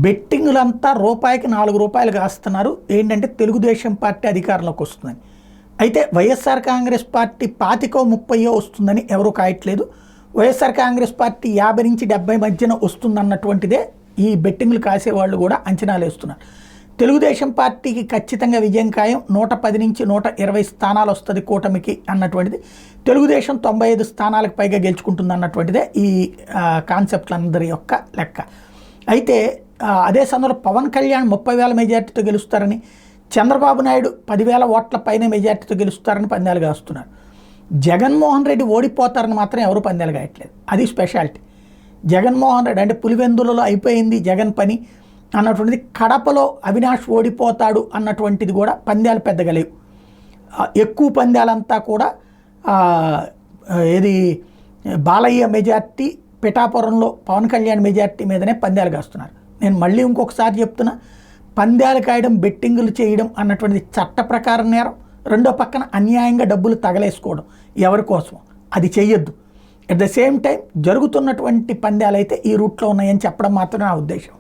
బెట్టింగులంతా రూపాయికి 4 రూపాయలు కాస్తున్నారు. ఏంటంటే తెలుగుదేశం పార్టీ అధికారంలోకి వస్తుందని. అయితే వైఎస్ఆర్ కాంగ్రెస్ పార్టీ 25-30 వస్తుందని ఎవరూ కాయట్లేదు. వైఎస్ఆర్ కాంగ్రెస్ పార్టీ 50 నుంచి 70 మధ్యన వస్తుందన్నటువంటిదే ఈ బెట్టింగ్లు కాసేవాళ్ళు కూడా అంచనాలు వేస్తున్నారు. తెలుగుదేశం పార్టీకి ఖచ్చితంగా విజయం ఖాయం, 110 నుంచి 120 స్థానాలు వస్తుంది కూటమికి అన్నటువంటిది. తెలుగుదేశం 95 స్థానాలకు పైగా గెలుచుకుంటుంది అన్నటువంటిదే ఈ కాన్సెప్ట్లందరి యొక్క లెక్క. అయితే అదే సమయంలో పవన్ కళ్యాణ్ 30,000 మెజార్టీతో గెలుస్తారని, చంద్రబాబు నాయుడు 10,000 ఓట్ల పైన మెజార్టీతో గెలుస్తారని పందాలు కాస్తున్నారు. జగన్మోహన్ రెడ్డి ఓడిపోతారని మాత్రం ఎవరు పందాలు కాయట్లేదు. అది స్పెషాలిటీ. జగన్మోహన్ రెడ్డి అంటే పులివెందులలో అయిపోయింది జగన్ పని అన్నటువంటిది, కడపలో అవినాష్ ఓడిపోతాడు అన్నటువంటిది కూడా పందాలు పెద్దగా లేవు. ఎక్కువ పందాలంతా కూడా ఏది బాలయ్య మెజార్టీ, పిఠాపురంలో పవన్ కళ్యాణ్ మెజార్టీ మీదనే పందాలు కాస్తున్నారు. నేను మళ్ళీ ఇంకొకసారి చెప్తున్నా, పందాలు కాయడం, బెట్టింగులు చేయడం అన్నటువంటిది చట్ట ప్రకారం నేరం. రెండో పక్కన అన్యాయంగా డబ్బులు తగలేసుకోవడం ఎవరి కోసం, అది చెయ్యొద్దు. అట్ ద సేమ్ టైం జరుగుతున్నటువంటి పందాలు అయితే ఈ రూట్లో ఉన్నాయని చెప్పడం మాత్రమే నా ఉద్దేశం.